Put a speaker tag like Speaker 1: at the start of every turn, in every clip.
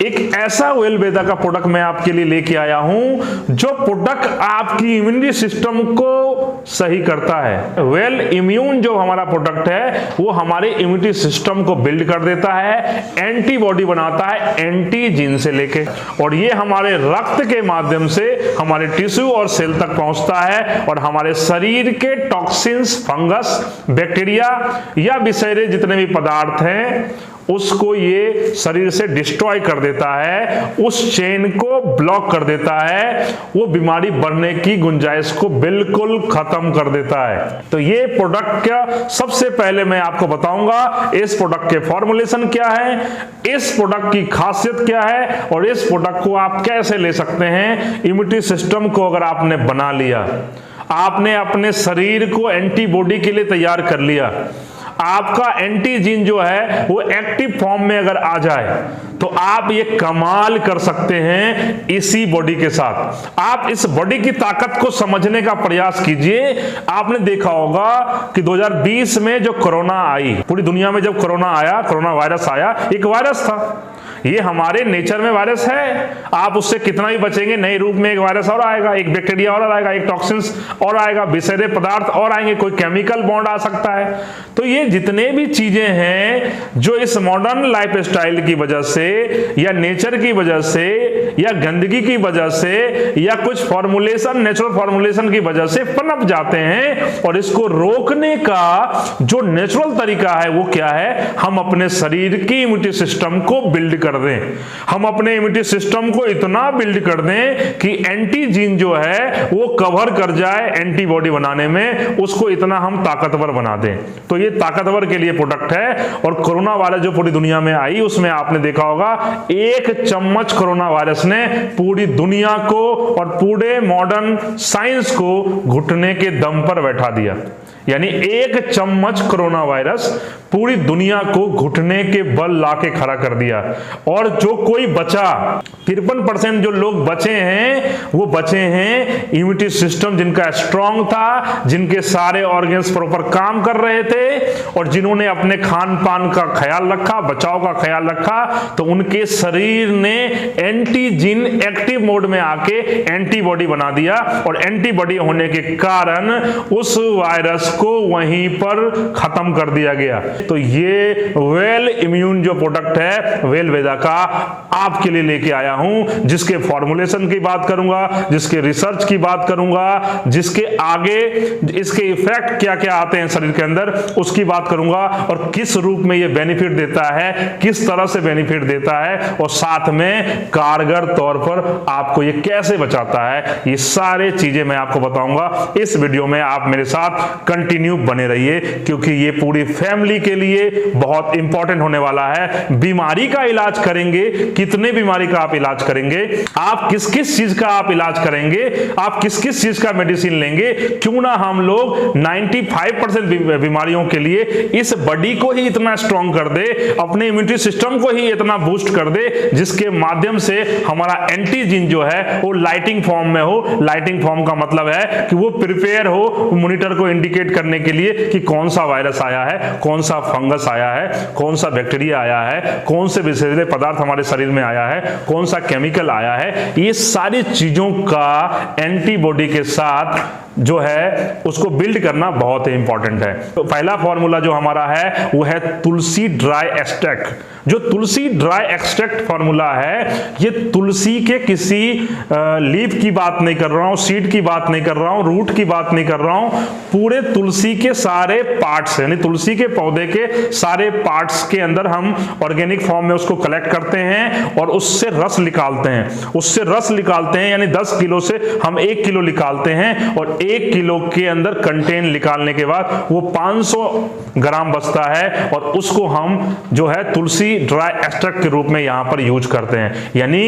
Speaker 1: एक ऐसा वेल वेदा का प्रोडक्ट मैं आपके लिए लेके आया हूं जो प्रोडक्ट आपकी इम्यूनिटी सिस्टम को सही करता है। वेल इम्यून जो हमारा प्रोडक्ट है वो हमारे इम्यूनिटी सिस्टम को बिल्ड कर देता है, एंटीबॉडी बनाता है एंटीजीन से लेके, और ये हमारे रक्त के माध्यम से हमारे टिश्यू और सेल तक पहुंचता है और हमारे शरीर के टॉक्सिन्स, फंगस, बैक्टीरिया या विषैले जितने भी पदार्थ हैं उसको ये शरीर से डिस्ट्रॉय कर देता है, उस चेन को ब्लॉक कर देता है, वो बीमारी बढ़ने की गुंजाइश को बिल्कुल खत्म कर देता है। तो ये प्रोडक्ट क्या, सबसे पहले मैं आपको बताऊंगा इस प्रोडक्ट के फॉर्मुलेशन क्या है, इस प्रोडक्ट की खासियत क्या है और इस प्रोडक्ट को आप कैसे ले सकते हैं। इम्यूनिटी सिस्टम को अगर आपने बना लिया, आपने अपने शरीर को एंटीबॉडी के लिए तैयार कर लिया, आपका एंटीजीन जो है वो एक्टिव फॉर्म में अगर आ जाए तो आप ये कमाल कर सकते हैं इसी बॉडी के साथ। आप इस बॉडी की ताकत को समझने का प्रयास कीजिए। आपने देखा होगा कि 2020 में जो कोरोना आई, पूरी दुनिया में जब कोरोना आया, कोरोना वायरस आया, एक वायरस था, ये हमारे नेचर में वायरस है। आप उससे कितना भी बचेंगे, नए रूप में एक वायरस और आएगा, एक बैक्टीरिया और आएगा, एक टॉक्सिन्स और आएगा, विषैले पदार्थ और आएंगे, कोई केमिकल बॉन्ड आ सकता है। तो ये जितने भी चीजें हैं जो इस मॉडर्न लाइफस्टाइल की वजह से या नेचर की वजह से या गंदगी की वजह से या कुछ फॉर्मुलेशन, नेचुरल फॉर्मुलेशन की वजह से पनप जाते हैं, और इसको रोकने का जो नेचुरल तरीका है वो क्या है, हम अपने शरीर की इम्यूनिटी सिस्टम को बिल्ड कर दें। हम अपने इम्यूनिटी सिस्टम को इतना बिल्ड कर दें कि एंटीजीन जो है वो कवर कर जाए एंटीबॉडी बनाने में, उसको इतना हम ताकतवर बना दें। तो ये ताकतवर के लिए प्रोडक्ट है। और कोरोना वायरस जो पूरी दुनिया में आई, उसमें आपने देखा होगा 1 चम्मच कोरोना वायरस ने पूरी दुनिया को और पूरे मॉडर्न साइंस को घुटने के दम पर बैठा दिया। यानी 1 चम्मच कोरोना वायरस पूरी दुनिया को घुटने के बल लाके खड़ा कर दिया। और जो कोई बचा, 53% जो लोग बचे हैं वो बचे हैं इम्यूनिटी सिस्टम जिनका स्ट्रांग था, जिनके सारे ऑर्गन्स प्रॉपर काम कर रहे थे और जिन्होंने अपने खान पान का ख्याल रखा, बचाव का ख्याल रखा, तो उनके शरीर ने एंटीजीन एक्टिव मोड में आके एंटीबॉडी बना दिया, और एंटीबॉडी होने के कारण उस वायरस को वहीं पर खत्म कर दिया गया। तो ये वेल इम्यून जो प्रोडक्ट है वेल वेदा का आपके लिए लेके आया हूं, जिसके फॉर्मुलेशन की बात करूंगा, जिसके रिसर्च की बात करूंगा, जिसके आगे इसके इफेक्ट क्या क्या आते हैं शरीर के अंदर उसकी बात करूंगा, और किस रूप में ये बेनिफिट देता है, किस तरह से बेनिफिट देता है, और साथ में कारगर तौर पर आपको ये कैसे बचाता है, ये सारे चीजें मैं आपको बताऊंगा इस वीडियो में। आप मेरे साथ कंटिन्यू बने रहिए क्योंकि ये पूरी फैमिली के लिए बहुत इंपॉर्टेंट होने वाला है। बीमारी का इलाज करेंगे, कितने बीमारी का आप इलाज करेंगे, आप किस किस चीज का आप इलाज करेंगे, आप किस किस चीज का मेडिसिन लेंगे, क्यों ना हम लोग 95% बीमारियों के लिए इस बॉडी को ही इतना स्ट्रांग कर दे, अपने इम्यूनिटी सिस्टम को ही इतना बूस्ट कर दे, जिसके माध्यम से हमारा एंटीजीन जो है वो लाइटिंग फॉर्म में हो। लाइटिंग फॉर्म का मतलब है कि वो प्रिपेयर हो मॉनिटर को इंडिकेट करने के लिए कि कौन सा वायरस आया है, कौन सा फंगस आया है, कौन सा बैक्टीरिया आया है, कौन से विषैले पदार्थ हमारे शरीर में आया है, कौन सा केमिकल आया है। ये सारी चीजों का एंटीबॉडी के साथ जो है उसको बिल्ड करना बहुत ही इंपॉर्टेंट है। तो पहला फॉर्मूला जो हमारा है वो है तुलसी ड्राई एक्सट्रैक्ट। जो तुलसी ड्राई एक्सट्रैक्ट फॉर्मूला है, ये तुलसी के किसी लीफ की बात नहीं कर रहा हूं, सीड की बात नहीं कर रहा हूं, रूट की बात नहीं कर रहा हूं, पूरे तुलसी के सारे पार्ट्स यानी तुलसी के पौधे के सारे पार्ट्स के अंदर हम ऑर्गेनिक फॉर्म में उसको कलेक्ट करते हैं और उससे रस निकालते हैं। उससे रस निकालते हैं यानी 10 किलो से हम 1 किलो निकालते हैं, और 1 किलो के अंदर कंटेन निकालने के बाद वो 500 ग्राम बचता है, और उसको हम जो है तुलसी ड्राई एक्सट्रैक्ट के रूप में यहां पर यूज करते हैं। यानी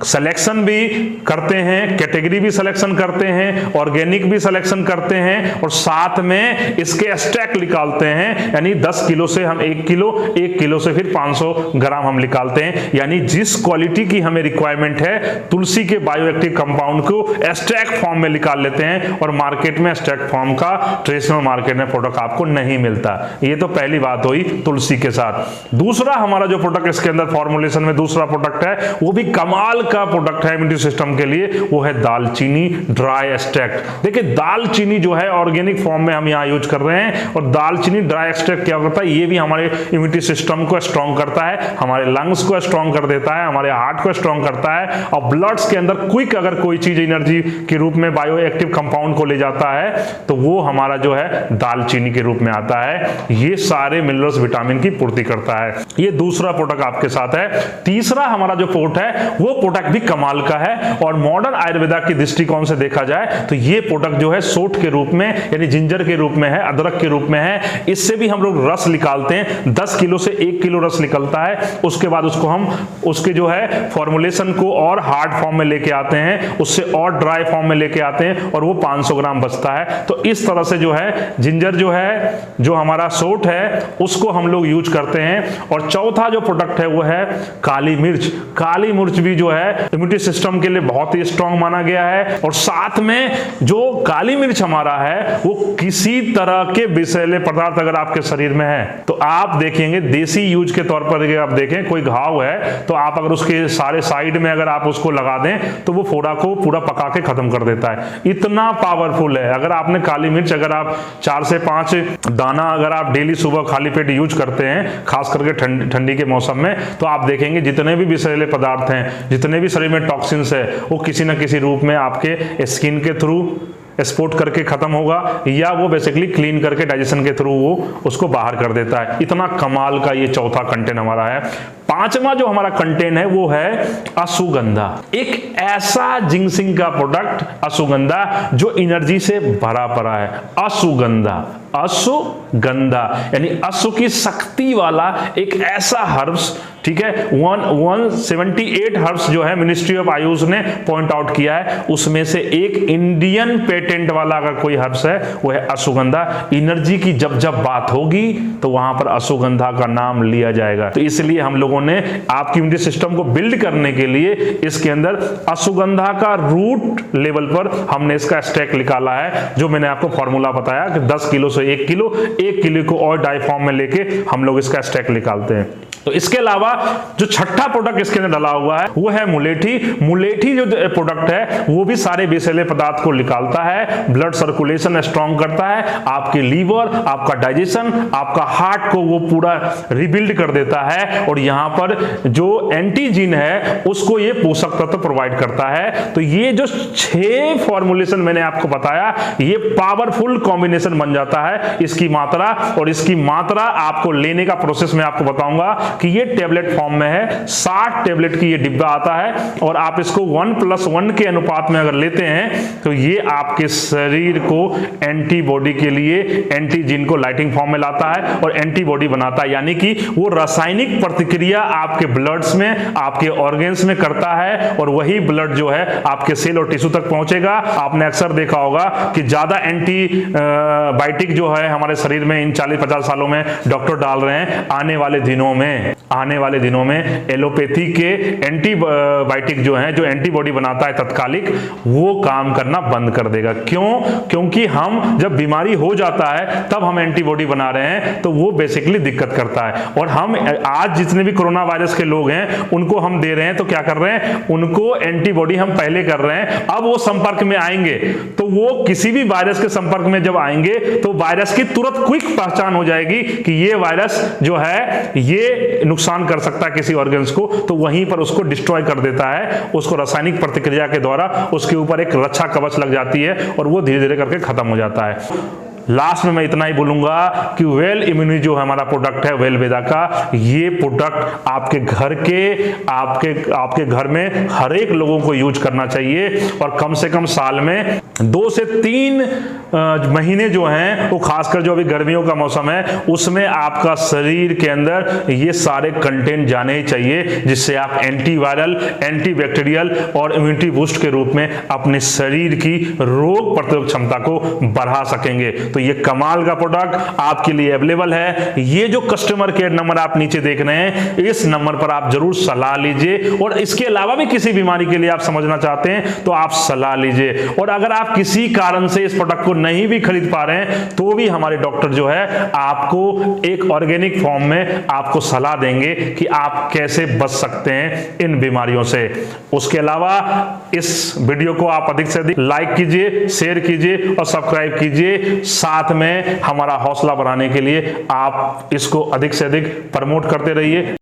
Speaker 1: सिलेक्शन भी करते हैं, कैटेगरी भी सिलेक्शन करते हैं, ऑर्गेनिक भी सिलेक्शन करते हैं, और साथ में इसके एक्सट्रैक्ट निकालते हैं। यानी 10 किलो से हम 1 किलो, 1 किलो से फिर 500 ग्राम हम निकालते हैं। यानी जिस क्वालिटी की हमें रिक्वायरमेंट है तुलसी के बायोएक्टिव कंपाउंड को एक्सट्रैक्ट फॉर्म में निकाल लेते हैं और मार्केट में स्टैक फॉर्म का ट्रेडिशनल मार्केट में प्रोडक्ट आपको नहीं मिलता। ये तो पहली बात हुई तुलसी के साथ। दूसरा हमारा जो प्रोडक्ट इसके अंदर फॉर्मुलेशन में दूसरा प्रोडक्ट है, वो भी कमाल का प्रोडक्ट है इम्यूनिटी सिस्टम के लिए, वो है दालचीनी ड्राई एक्सट्रैक्ट। देखिए दालचीनी जो है ऑर्गेनिक फॉर्म में हम यहाँ यूज कर रहे हैं, और दालचीनी ड्राई एक्सट्रैक्ट क्या करता है, ये भी हमारे इम्यूनिटी सिस्टम को स्ट्रॉन्ग करता है, हमारे लंग्स को स्ट्रॉन्ग कर देता है, हमारे हार्ट को स्ट्रॉन्ग करता है, और ब्लड्स के अंदर क्विक अगर कोई चीज एनर्जी के रूप में बायो एक्टिव कंपाउंड को ले जाता है तो वो हमारा जो है दालचीनी के रूप में आता है। ये सारे मिनरल्स विटामिन की पूर्ति करता है। ये दूसरा प्रोडक्ट आपके साथ है। तीसरा हमारा जो प्रोडक्ट है वो प्रोडक्ट भी कमाल का है, और मॉडर्न आयुर्वेदा की दृष्टिकोण से देखा जाए तो ये प्रोडक्ट जो है सोट के रूप में यानी जिंजर के रूप में है, अदरक के रूप में है। इससे भी हम लोग रस निकालते हैं, 10 किलो से 1 किलो रस निकलता है। उसके बाद उसको हम उसके जो है फॉर्मुलेशन को और हार्ड फॉर्म में लेके आते हैं, उससे और ड्राई फॉर्म में लेके आते हैं, और वो 500 ग्राम बचता है। तो इस तरह से जो है जिंजर जो है, जो हमारा सोट है, उसको हम लोग यूज करते हैं। और चौथा जो प्रोडक्ट है वो है काली मिर्च। काली मिर्च भी जो है इम्यूनिटी सिस्टम के लिए बहुत ही स्ट्रांग माना गया है, और साथ में जो काली मिर्च हमारा है वो किसी तरह के विषैले पदार्थ अगर आपके शरीर में है तो आप देखेंगे देसी यूज के तौर पर आप देखें कोई घाव है तो आप अगर उसके सारे साइड में अगर आप उसको लगा दें तो वो फोड़ा को पूरा पका के खत्म कर देता है। इतना पावरफुल है। अगर आपने काली मिर्च अगर आप 4 से 5 दाना अगर आप डेली सुबह खाली पेट यूज करते हैं, खास करके ठंडी के मौसम में, तो आप देखेंगे जितने भी विषैले पदार्थ हैं, जितने भी शरीर में टॉक्सिन्स है, वो किसी न किसी रूप में आपके स्किन के थ्रू एक्सपोर्ट करके खत्म होगा, या वो बेसिकली क्लीन करके डाइजेशन के थ्रू वो उसको बाहर कर देता है। इतना कमाल का ये चौथा कंटेंट हमारा है। पांचवा जो हमारा कंटेंट है वो है अश्वगंधा। एक ऐसा जिंक्सिंग का प्रोडक्ट अश्वगंधा जो एनर्जी से भरा पड़ा है। अश्वगंधा, अश्वगंधा यानी अश्व की शक्ति वाला एक ऐसा हर्ब्स, ठीक है, 178 हर्ब्स जो है मिनिस्ट्री ऑफ आयुष ने पॉइंट आउट किया है, उसमें से एक इंडियन पेटेंट वाला अगर कोई हर्ब्स है वो है अश्वगंधा। एनर्जी की जब जब बात होगी तो वहां पर अश्वगंधा का नाम लिया जाएगा। तो इसलिए हम लोगों ने आपकी इम्यूनिटी सिस्टम को बिल्ड करने के लिए इसके अंदर अश्वगंधा का रूट लेवल पर हमने इसका स्टैक निकाला है, जो मैंने आपको फॉर्मूला बताया कि 10 किलो से 1 किलो को और डाई फॉर्म में लेके हम लोग इसका स्टैक निकालते हैं। तो इसके अलावा जो छठा प्रोडक्ट इसके अंदर डाला हुआ है वो है मुलेठी। मुलेठी जो प्रोडक्ट है वो भी सारे विषैले पदार्थ को निकालता है, ब्लड सर्कुलेशन स्ट्रॉन्ग करता है, आपके लीवर, आपका डाइजेशन, आपका हार्ट को वो पूरा रिबिल्ड कर देता है, और यहाँ पर जो एंटीजीन है उसको ये पोषक तत्व प्रोवाइड करता है। तो ये जो 6 फॉर्मुलेशन मैंने आपको बताया, ये पावरफुल कॉम्बिनेशन बन जाता है इसकी मात्रा, और इसकी मात्रा आपको लेने का प्रोसेस मैं आपको बताऊंगा कि ये टेबलेट फॉर्म में है। 60 टेबलेट की ये डिब्बा आता है, और आप इसको 1+1 के अनुपात में अगर लेते हैं तो ये आपके शरीर को एंटीबॉडी के लिए एंटीजीन को लाइटिंग फॉर्म में लाता है और एंटीबॉडी बनाता है, यानी कि वो रासायनिक प्रतिक्रिया आपके ब्लड्स में, आपके ऑर्गन्स में करता है, और वही ब्लड जो है आपके सेल और टिश्यू तक पहुंचेगा। आपने अक्सर देखा होगा कि ज्यादा एंटीबायोटिक जो है हमारे शरीर में इन 40-50 सालों में डॉक्टर डाल रहे हैं। आने वाले दिनों में एलोपैथी के एंटीबायोटिक जो हैं, जो एंटीबॉडी बनाता है तत्कालिक, वो काम करना बंद कर देगा। क्यों? क्योंकि हम जब बीमारी हो जाता है तब हम एंटीबॉडी बना रहे हैं, तो वो बेसिकली दिक्कत करता है। और हम आज जितने भी कोरोना वायरस के लोग हैं उनको हम दे रहे हैं, तो क्या कर रहे हैं, उनको एंटीबॉडी हम पहले कर रहे हैं। अब वो संपर्क में आएंगे तो वो किसी भी वायरस के संपर्क में जब आएंगे तो वायरस की तुरंत क्विक पहचान हो जाएगी कि ये वायरस जो है ये नुकसान कर सकता है किसी ऑर्गन्स को, तो वहीं पर उसको डिस्ट्रॉय कर देता है। उसको रासायनिक प्रतिक्रिया के द्वारा उसके ऊपर एक रक्षा कवच लग जाती है और वो धीरे धीरे करके खत्म हो जाता है। लास्ट में मैं इतना ही बोलूंगा कि वेल इम्यूनिटी जो हमारा प्रोडक्ट है वेल वेदा का, ये प्रोडक्ट आपके घर के आपके घर में हर एक लोगों को यूज करना चाहिए, और कम से कम साल में 2 से 3 महीने जो हैं, वो खासकर जो अभी गर्मियों का मौसम है उसमें आपका शरीर के अंदर ये सारे कंटेंट जाने ही चाहिए, जिससे आप एंटीवायरल, एंटीबैक्टीरियल और इम्यूनिटी बूस्ट के रूप में अपने शरीर की रोग प्रतिरोधक क्षमता को बढ़ा सकेंगे। तो ये कमाल का प्रोडक्ट आपके लिए अवेलेबल है। ये जो कस्टमर केयर नंबर आप नीचे देख रहे हैं, इस नंबर पर आप जरूर सलाह लीजिए, और इसके अलावा भी किसी बीमारी के लिए आप समझना चाहते हैं तो आप सलाह लीजिए। और अगर आप किसी कारण से इस प्रोडक्ट को नहीं भी खरीद पा रहे हैं तो भी हमारे डॉक्टर जो है आपको एक ऑर्गेनिक फॉर्म में आपको सलाह देंगे कि आप कैसे बच सकते हैं इन बीमारियों से। उसके अलावा इस वीडियो को आप अधिक से अधिक लाइक कीजिए, शेयर कीजिए और सब्सक्राइब कीजिए। साथ में हमारा हौसला बढ़ाने के लिए आप इसको अधिक से अधिक प्रमोट करते रहिए।